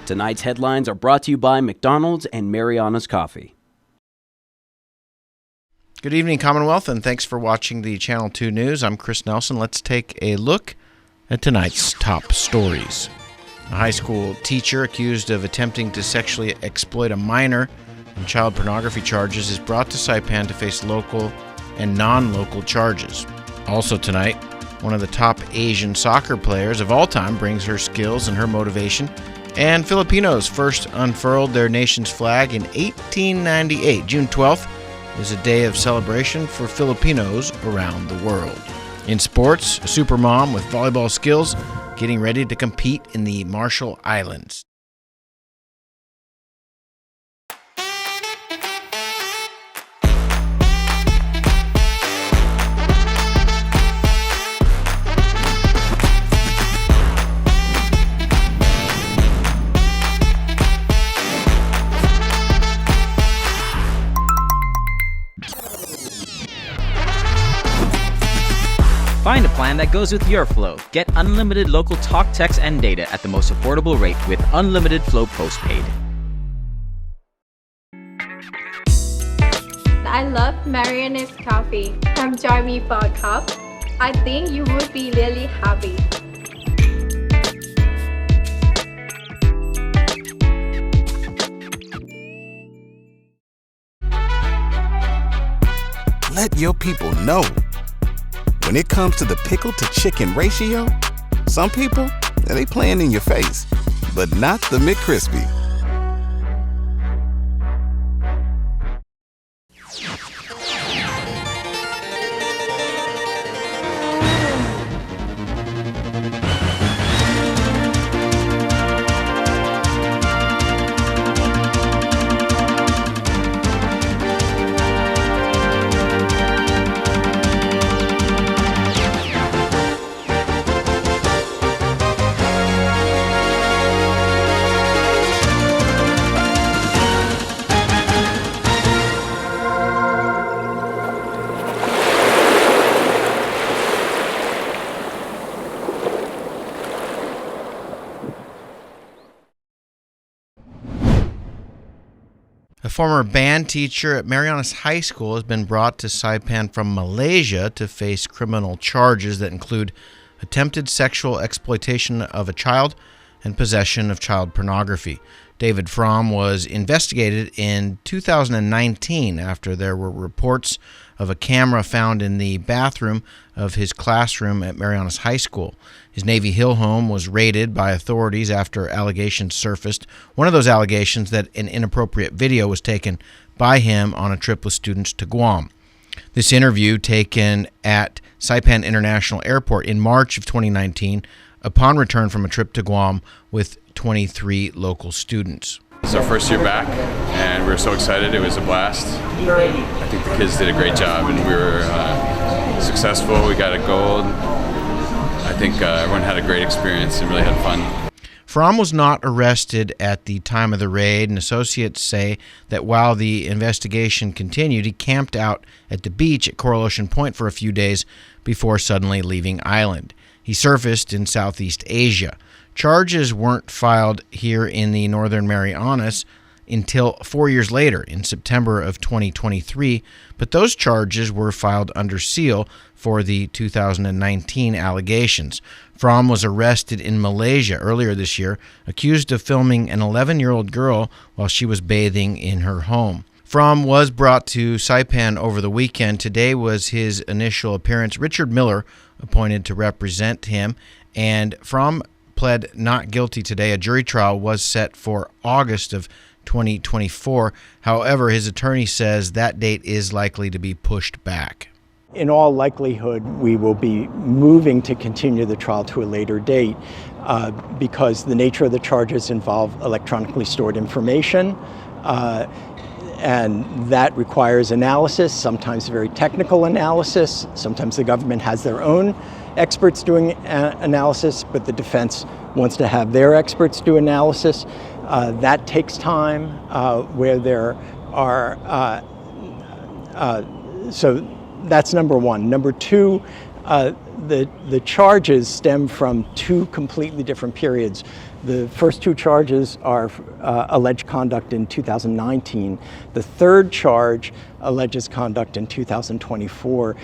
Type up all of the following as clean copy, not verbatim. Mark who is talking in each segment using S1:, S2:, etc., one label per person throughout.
S1: Tonight's headlines are brought to you by McDonald's and Mariana's Coffee.
S2: Good evening, Commonwealth, and thanks for watching the Channel 2 News. I'm Chris Nelson. Let's take a look at tonight's top stories. A high school teacher accused of attempting to sexually exploit a minor in child pornography charges is brought to Saipan to face local and non-local charges. Also tonight, one of the top Asian soccer players of all time brings her skills and her motivation, and Filipinos first unfurled their nation's flag in 1898. June 12th is a day of celebration for Filipinos around the world. In sports, a supermom with volleyball skills getting ready to compete in the Marshall Islands.
S3: Find a plan that goes with your flow. Get unlimited local talk, text, and data at the most affordable rate with Unlimited Flow Postpaid.
S4: I love Mariana's Coffee. Come join me for a cup. I think you would be really happy.
S5: Let your people know. When it comes to the pickle to chicken ratio, some people, they playing in your face, but not the McCrispy.
S2: A former band teacher at Mariana's High School has been brought to Saipan from Malaysia to face criminal charges that include attempted sexual exploitation of a child and possession of child pornography. David Fromm was investigated in 2019 after there were reports of a camera found in the bathroom of his classroom at Mariana's High School. His Navy Hill home was raided by authorities after allegations surfaced. One of those allegations that an inappropriate video was taken by him on a trip with students to Guam. This interview, taken at Saipan International Airport in March of 2019, upon return from a trip to Guam with 23 local students.
S6: It's our first year back, and we were so excited. It was a blast. I think the kids did a great job, and we were successful. We got a gold. I think everyone had a great experience and really had fun.
S2: Fromm was not arrested at the time of the raid, and associates say that while the investigation continued, he camped out at the beach at Coral Ocean Point for a few days before suddenly leaving island. He surfaced in Southeast Asia. Charges weren't filed here in the Northern Marianas until 4 years later, in September of 2023, but those charges were filed under seal for the 2019 allegations. Fromm was arrested in Malaysia earlier this year, accused of filming an 11-year-old girl while she was bathing in her home. Fromm was brought to Saipan over the weekend. Today was his initial appearance. Richard Miller appointed to represent him, and Fromm pled not guilty today. A jury trial was set for August of 2024. However, his attorney says that date is likely to be pushed back.
S7: In all likelihood, we will be moving to continue the trial to a later date because the nature of the charges involve electronically stored information, and that requires analysis, sometimes very technical analysis. Sometimes the government has their own experts doing analysis, but the defense wants to have their experts do analysis. That takes time where there are, so that's number one. Number two, the charges stem from two completely different periods. The first two charges are alleged conduct in 2019. The third charge alleges conduct in 2024.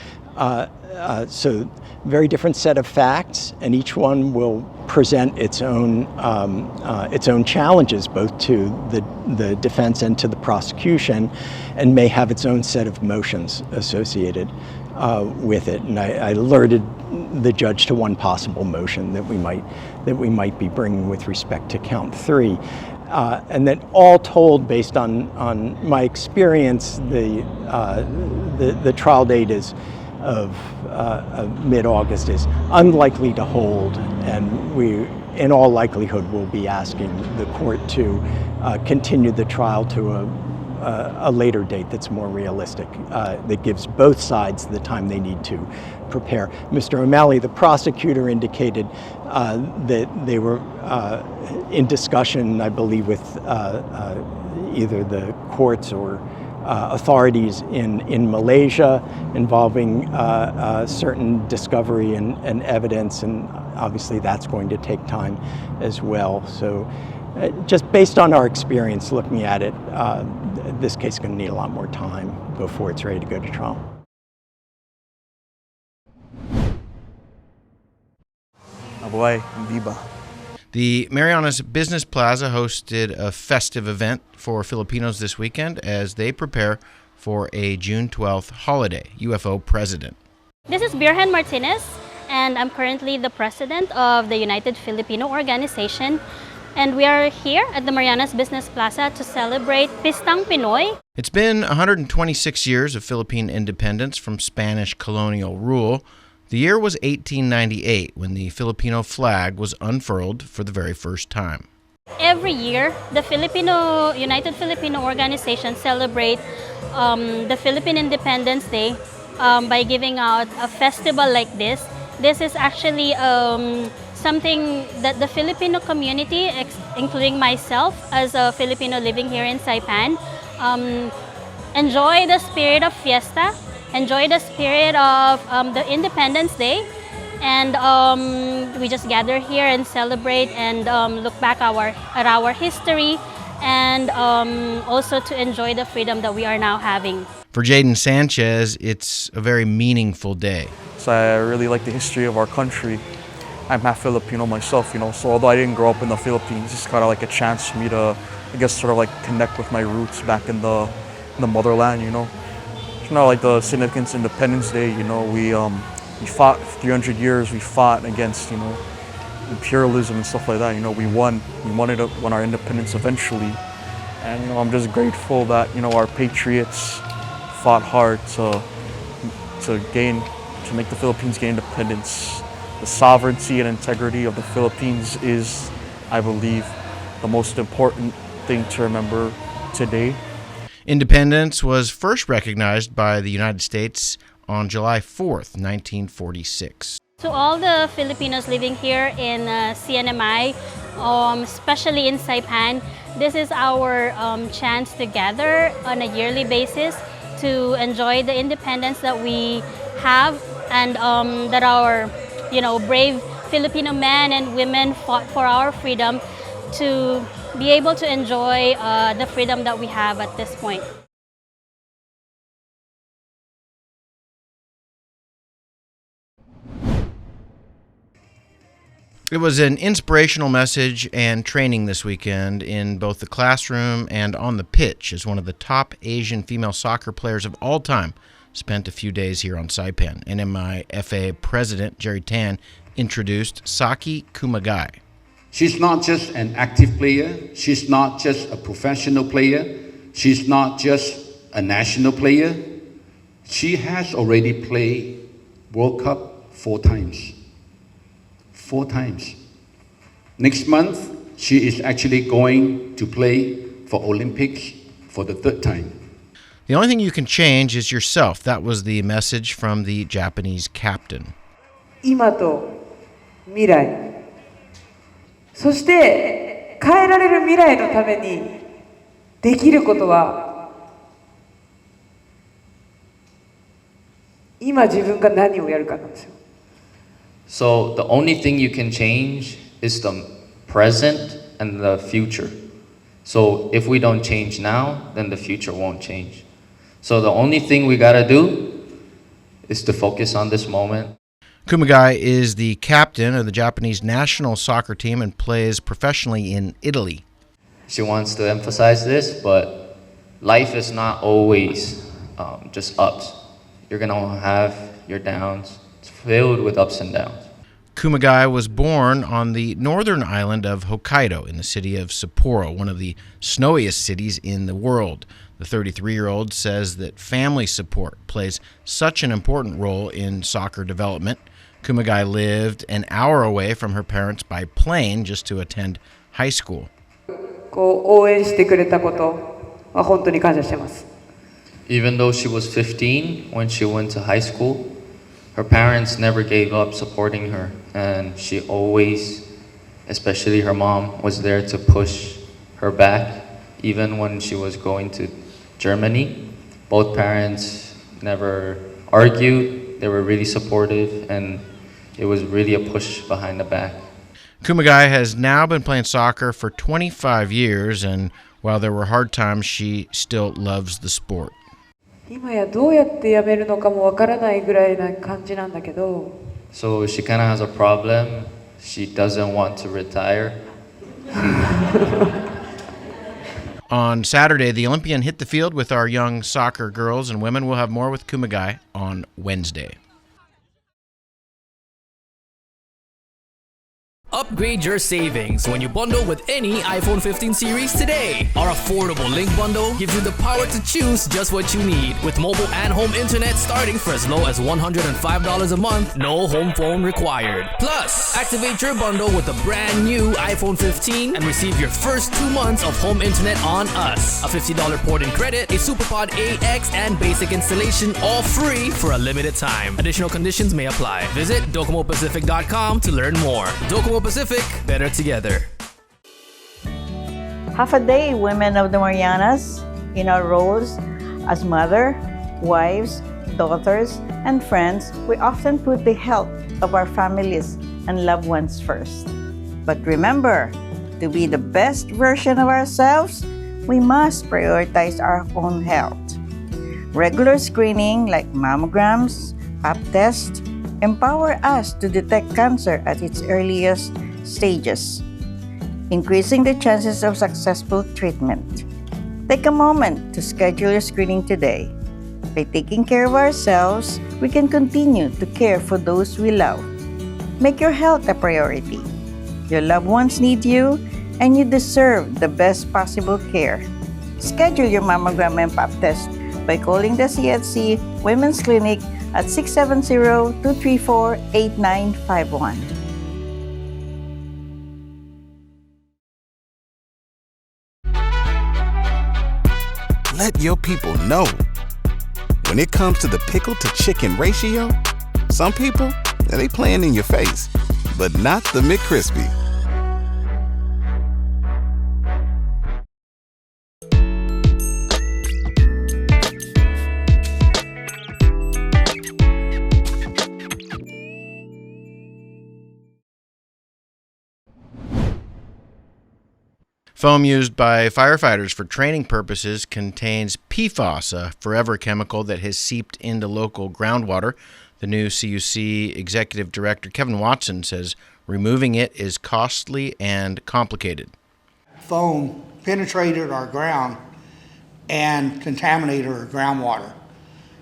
S7: So very different set of facts, and each one will present its own challenges, both to the defense and to the prosecution, and may have its own set of motions associated with it. And I alerted the judge to one possible motion that we might be bringing with respect to count 3. And that all told, based on my experience, the trial date is of mid-August is unlikely to hold, and we, in all likelihood, will be asking the court to continue the trial to a later date that's more realistic, that gives both sides the time they need to prepare. Mr. O'Malley, the prosecutor, indicated that they were in discussion, I believe, with either the courts or authorities in Malaysia involving certain discovery and evidence, and obviously that's going to take time as well. So just based on our experience looking at it, this case is going to need a lot more time before it's ready to go to trial.
S8: Mabuhay, Viva.
S2: The Marianas Business Plaza hosted a festive event for Filipinos this weekend as they prepare for a June 12th holiday. UFO president.
S9: This is Birhan Martinez, and I'm currently the president of the United Filipino Organization. And we are here at the Marianas Business Plaza to celebrate Pistang Pinoy.
S2: It's been 126 years of Philippine independence from Spanish colonial rule. The year was 1898 when the Filipino flag was unfurled for the very first time.
S9: Every year, the United Filipino Organization celebrate the Philippine Independence Day by giving out a festival like this. This is actually something that the Filipino community, including myself as a Filipino living here in Saipan, enjoy the spirit of fiesta, enjoy the spirit of the Independence Day, and we just gather here and celebrate and look back at our history, and also to enjoy the freedom that we are now having.
S2: For Jaden Sanchez, it's a very meaningful day.
S8: So I really like the history of our country. I'm half Filipino myself, so although I didn't grow up in the Philippines, it's kind of like a chance for me to, I guess, sort of like connect with my roots back in the motherland, like the significance of Independence Day, we fought 300 years, we fought against, imperialism and stuff like that, we won our independence eventually. And, I'm just grateful that, our patriots fought hard to make the Philippines gain independence. The sovereignty and integrity of the Philippines is, I believe, the most important thing to remember today.
S2: Independence was first recognized by the United States on July 4th, 1946.
S9: To all the Filipinos living here in CNMI, especially in Saipan, this is our chance to gather on a yearly basis to enjoy the independence that we have, and that our brave Filipino men and women fought for our freedom, to be able to enjoy the freedom that we have at this point.
S2: It was an inspirational message and training this weekend in both the classroom and on the pitch, as one of the top Asian female soccer players of all time spent a few days here on Saipan. NMIFA President Jerry Tan introduced Saki Kumagai.
S10: She's not just an active player. She's not just a professional player. She's not just a national player. She has already played World Cup 4 times. 4 times. Next month, she is actually going to play for Olympics for the 3rd time.
S2: The only thing you can change is yourself. That was the message from the Japanese captain.
S11: 今と未来、そして変えられる未来のためにできることは、今自分が何をやるかなんですよ。
S12: So the only thing you can change is the present and the future. So if we don't change now, then the future won't change. So the only thing we gotta do is to focus on this moment.
S2: Kumagai is the captain of the Japanese national soccer team and plays professionally in Italy.
S12: She wants to emphasize this, but life is not always just ups. You're gonna have your downs. It's filled with ups and downs.
S2: Kumagai was born on the northern island of Hokkaido in the city of Sapporo, one of the snowiest cities in the world. The 33-year-old says that family support plays such an important role in soccer development. Kumagai lived an hour away from her parents by plane just to attend high school.
S11: 応援してくれたことは本当に感謝してます。
S12: Even though she was 15 when she went to high school, her parents never gave up supporting her, and she always, especially her mom, was there to push her back. Even when she was going to Germany, both parents never argued. They were really supportive, and it was really a push behind the back.
S2: Kumagai has now been playing soccer for 25 years, and while there were hard times, she still loves the sport.
S11: 今やどうやってやめるのかもわからないぐらいな感じなんだけど。
S12: So she kind of has a problem. She doesn't want to retire.
S2: On Saturday, the Olympian hit the field with our young soccer girls and women. We'll have more with Kumagai on Wednesday.
S13: Upgrade your savings when you bundle with any iPhone 15 series today. Our affordable Link Bundle gives you the power to choose just what you need, with mobile and home internet starting for as low as $105 a month, no home phone required. Plus, activate your bundle with a brand new iPhone 15 and receive your first 2 months of home internet on us. A $50 port-in credit, a SuperPod AX, and basic installation, all free for a limited time. Additional conditions may apply. Visit DocomoPacific.com to learn more. Docomo Pacific, better together.
S14: Half a day, women of the Marianas, in our roles as mother, wives, daughters, and friends, we often put the health of our families and loved ones first. But remember, to be the best version of ourselves, we must prioritize our own health. Regular screening like mammograms, pap tests, empower us to detect cancer at its earliest stages, increasing the chances of successful treatment. Take a moment to schedule your screening today. By taking care of ourselves, we can continue to care for those we love. Make your health a priority. Your loved ones need you, and you deserve the best possible care. Schedule your mammogram and pap test by calling the CHC Women's Clinic at 670-234-8951.
S5: Let your people know. When it comes to the pickle to chicken ratio, some people, they playing in your face, but not the McCrispy.
S2: Foam used by firefighters for training purposes contains PFAS, a forever chemical that has seeped into local groundwater. The new CUC Executive Director Kevin Watson says removing it is costly and complicated.
S15: Foam penetrated our ground and contaminated our groundwater.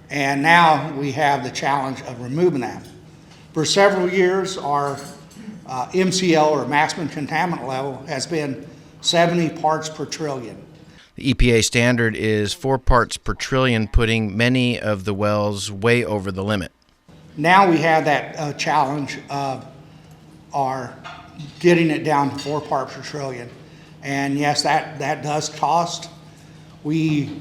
S15: And now we have the challenge of removing that. For several years, our MCL, or maximum contaminant level, has been 70 parts per trillion.
S2: The EPA standard is 4 parts per trillion, putting many of the wells way over the limit.
S15: Now we have that challenge of our getting it down to 4 parts per trillion. And yes, that does cost. We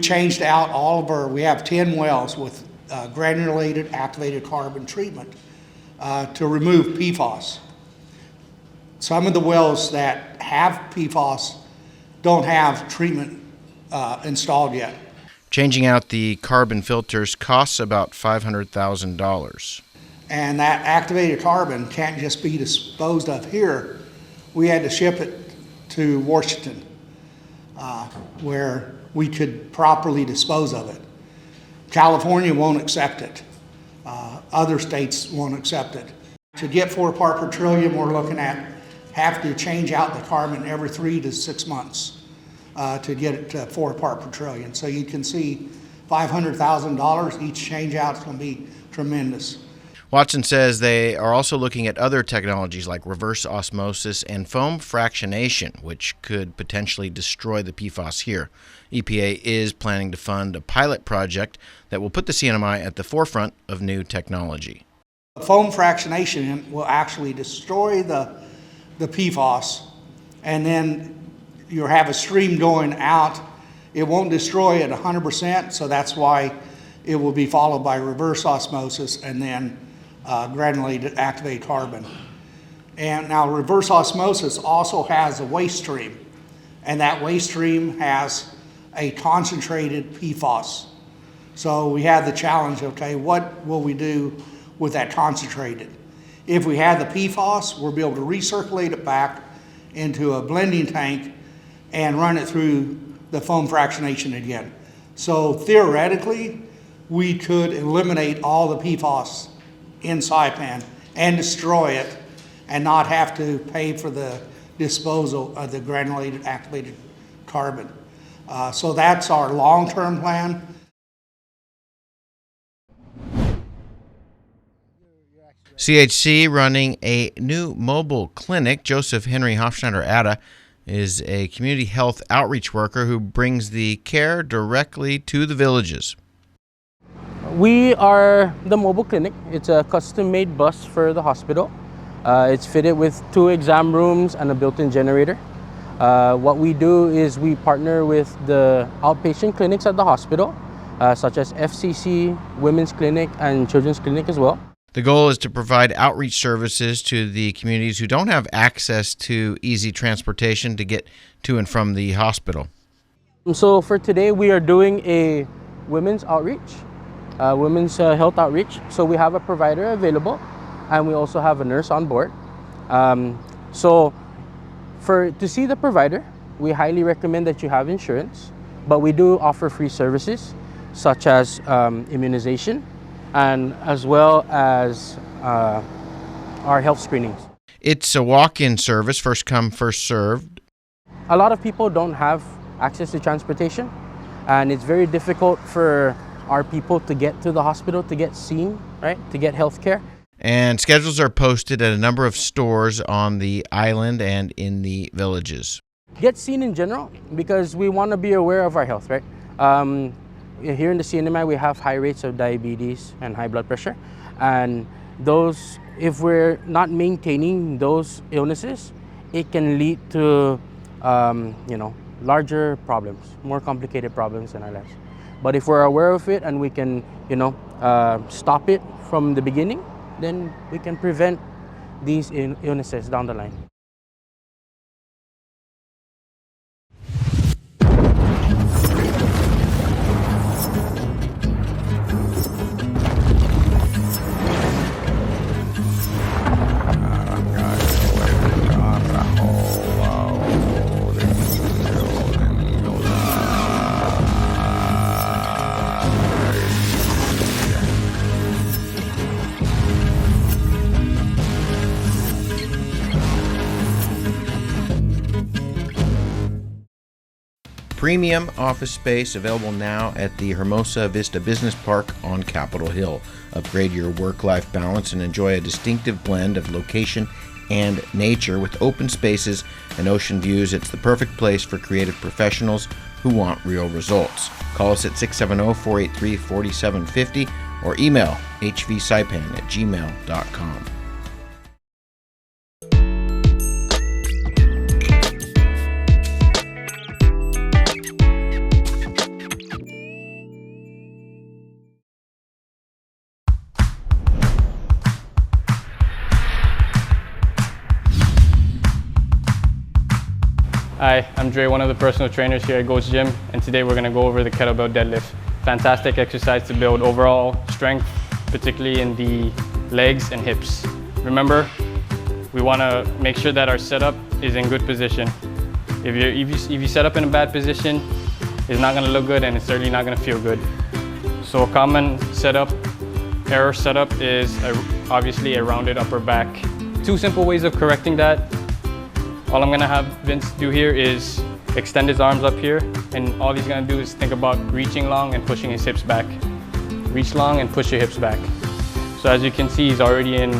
S15: changed out all of we have 10 wells with granulated activated carbon treatment to remove PFAS. Some of the wells that have PFAS don't have treatment installed yet.
S2: Changing out the carbon filters costs about $500,000.
S15: And that activated carbon can't just be disposed of here. we had to ship it to Washington, where we could properly dispose of it. California won't accept it. Other states won't accept it. To get 4 parts per trillion, we're looking at have to change out the carbon every 3 to 6 months to get it to 4 parts per trillion. So you can see $500,000 each change out is going to be tremendous.
S2: Watson says they are also looking at other technologies like reverse osmosis and foam fractionation, which could potentially destroy the PFAS here. EPA is planning to fund a pilot project that will put the CNMI at the forefront of new technology.
S15: Foam fractionation will actually destroy the PFAS, and then you'll have a stream going out. It won't destroy it 100%, so that's why it will be followed by reverse osmosis and then granulated activated carbon. And now reverse osmosis also has a waste stream, and that waste stream has a concentrated PFAS. So we have the challenge, okay, what will we do with that concentrated? If we have the PFAS, we'll be able to recirculate it back into a blending tank and run it through the foam fractionation again. So theoretically, we could eliminate all the PFAS in Saipan and destroy it and not have to pay for the disposal of the granulated activated carbon. So that's our long-term plan.
S2: CHC running a new mobile clinic. Joseph Henry Hofschneider-Atta is a community health outreach worker who brings the care directly to the villages.
S16: We are the mobile clinic. It's a custom-made bus for the hospital. It's fitted with 2 exam rooms and a built-in generator. What we do is we partner with the outpatient clinics at the hospital, such as FCC, Women's Clinic, and Children's Clinic as well.
S2: The goal is to provide outreach services to the communities who don't have access to easy transportation to get to and from the hospital.
S16: So for today, we are doing a women's outreach, women's health outreach. So we have a provider available, and we also have a nurse on board. So to see the provider, we highly recommend that you have insurance, but we do offer free services such as immunization, and as well as our health screenings.
S2: It's a walk-in service, first come, first served.
S16: A lot of people don't have access to transportation, and it's very difficult for our people to get to the hospital to get seen, right, to get health care.
S2: And schedules are posted at a number of stores on the island and in the villages.
S16: Get seen in general, because we want to be aware of our health, right? Here in the CNMI, we have high rates of diabetes and high blood pressure. And those, if we're not maintaining those illnesses, it can lead to, larger problems, more complicated problems in our lives. But if we're aware of it and we can, stop it from the beginning, then we can prevent these illnesses down the line.
S2: Premium office space available now at the Hermosa Vista Business Park on Capitol Hill. Upgrade your work-life balance and enjoy a distinctive blend of location and nature with open spaces and ocean views. It's the perfect place for creative professionals who want real results. Call us at 670-483-4750 or email hvsaipan@gmail.com.
S17: Hi, I'm Dre, one of the personal trainers here at Goats Gym, and today we're going to go over the kettlebell deadlift. Fantastic exercise to build overall strength, particularly in the legs and hips. Remember, we want to make sure that our setup is in good position. If you set up in a bad position, it's not going to look good and it's certainly not going to feel good. So a common error setup is obviously a rounded upper back. 2 simple ways of correcting that. All I'm going to have Vince do here is extend his arms up here, and all he's going to do is think about reaching long and pushing his hips back. Reach long and push your hips back. So as you can see, he's already in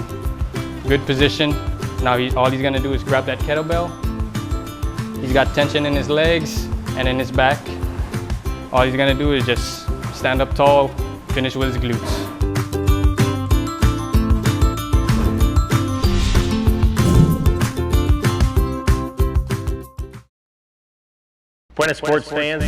S17: good position. Now all he's going to do is grab that kettlebell. He's got tension in his legs and in his back. All he's going to do is just stand up tall, finish with his glutes.
S18: Buenas sports fans.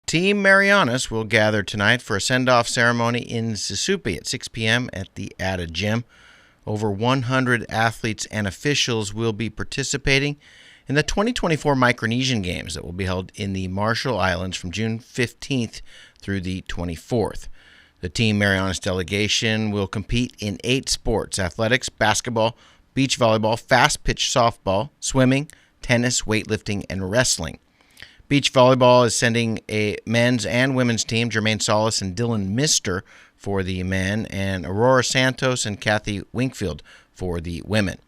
S2: Team Marianas will gather tonight for a send-off ceremony in Sisupe at 6 p.m. at the Ada Gym. Over 100 athletes and officials will be participating in the 2024 Micronesian Games that will be held in the Marshall Islands from June 15th through the 24th. The Team Marianas delegation will compete in 8 sports: athletics, basketball, beach volleyball, fast-pitch softball, swimming, tennis, weightlifting, and wrestling. Beach volleyball is sending a men's and women's team, Jermaine Solis and Dylan Mister for the men, and Aurora Santos and Kathy Winkfield for the women.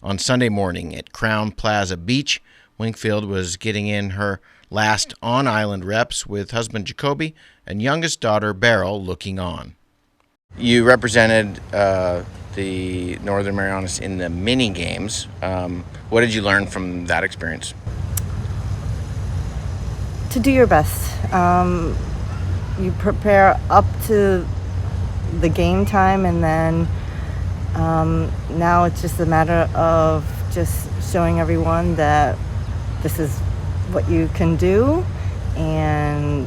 S2: On Sunday morning at Crown Plaza Beach, Winkfield was getting in her last on-island reps with husband Jacoby and youngest daughter Beryl looking on. You represented the Northern Marianas in the mini games. What did you learn from that experience?
S14: To do your best. You prepare up to the game time, and then now it's just a matter of just showing everyone that this is what you can do, and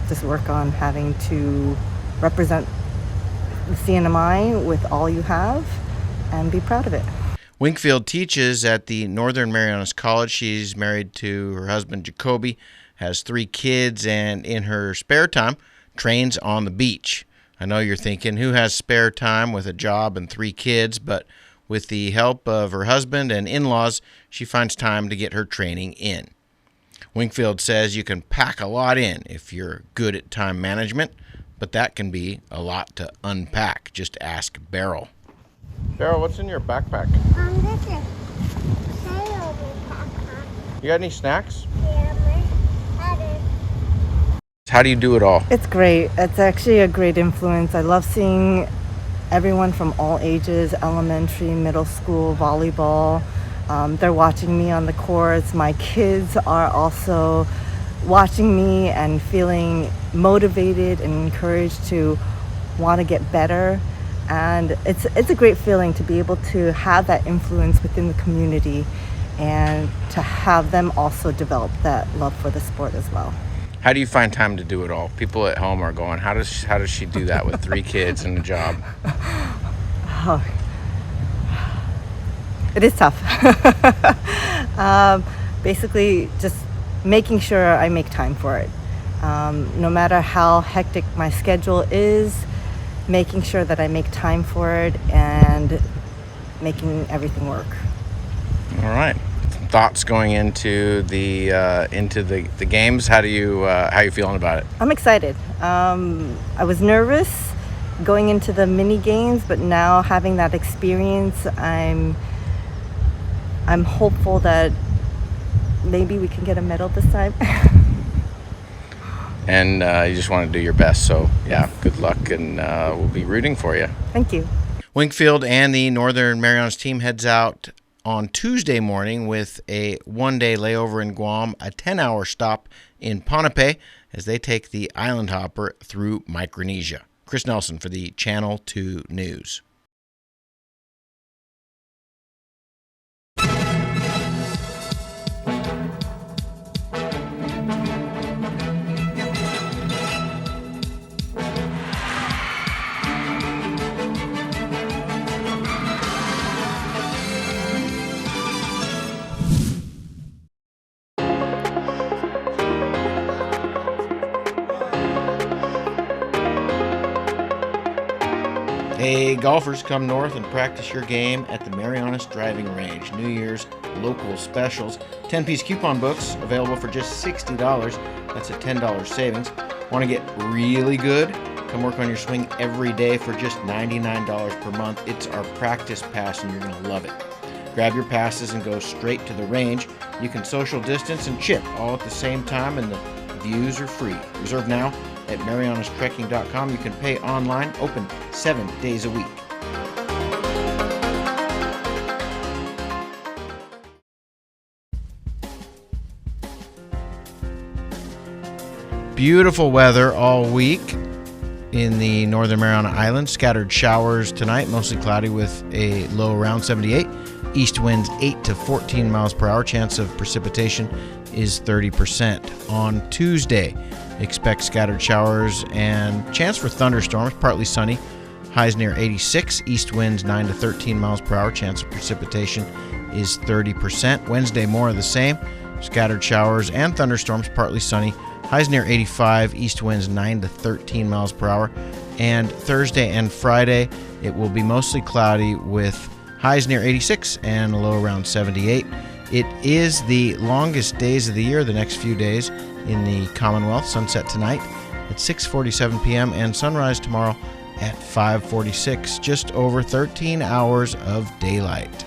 S14: just work on having to represent the CNMI with all you have and be proud of it.
S2: Winkfield teaches at the Northern Marianas College. She's married to her husband Jacoby, has 3 kids, and in her spare time trains on the beach. I know you're thinking, who has spare time with a job and 3 kids? But with the help of her husband and in-laws, she finds time to get her training in. Winkfield says you can pack a lot in if you're good at time management, but that can be a lot to unpack. Just ask Beryl. Beryl, what's in your backpack?
S19: This is sail backpack.
S2: You got any snacks?
S19: Yeah, my head.
S2: How do you do it all?
S14: It's great. It's actually a great influence. I love seeing everyone from all ages, elementary, middle school, volleyball. They're watching me on the courts. My kids are also watching me and feeling motivated and encouraged to want to get better. And it's a great feeling to be able to have that influence within the community and to have them also develop that love for the sport as well.
S2: How do you find time to do it all? People at home are going, how does she do that with 3 kids and a job?
S14: Oh, it is tough. Basically, just making sure I make time for it. No matter how hectic my schedule is, making sure that I make time for it and making everything work.
S2: All right. Thoughts going into the games? How you feeling about it?
S14: I'm excited. I was nervous going into the mini games, but now having that experience, I'm hopeful that maybe we can get a medal this time.
S2: And you just want to do your best. So, yeah, good luck, and we'll be rooting for you.
S14: Thank you.
S2: Winkfield and the Northern Marianas team heads out on Tuesday morning with a 1-day layover in Guam, a 10-hour stop in Ponape as they take the island hopper through Micronesia. Chris Nelson for the Channel 2 News. golfers, come north and practice your game at the Marianas Driving Range. New Year's local specials. 10-piece coupon books available for just $60. That's a $10 savings. Want to get really good? Come work on your swing every day for just $99 per month. It's our practice pass and you're going to love it. Grab your passes and go straight to the range. You can social distance and chip all at the same time, and the views are free. Reserve now at marianastrekking.com. You can pay online, open 7 days a week. Beautiful weather all week in the northern Mariana Islands. Scattered showers tonight, mostly cloudy with a low around 78. East winds 8 to 14 miles per hour. Chance of precipitation is 30%. On Tuesday, expect scattered showers and chance for thunderstorms, partly sunny. Highs near 86. East winds 9 to 13 miles per hour. Chance of precipitation is 30%. Wednesday, more of the same. Scattered showers and thunderstorms, partly sunny. Highs near 85, east winds 9 to 13 miles per hour. And Thursday and Friday, it will be mostly cloudy with highs near 86 and a low around 78. It is the longest days of the year, the next few days in the Commonwealth. Sunset tonight at 6:47 p.m. and sunrise tomorrow at 5:46. Just over 13 hours of daylight.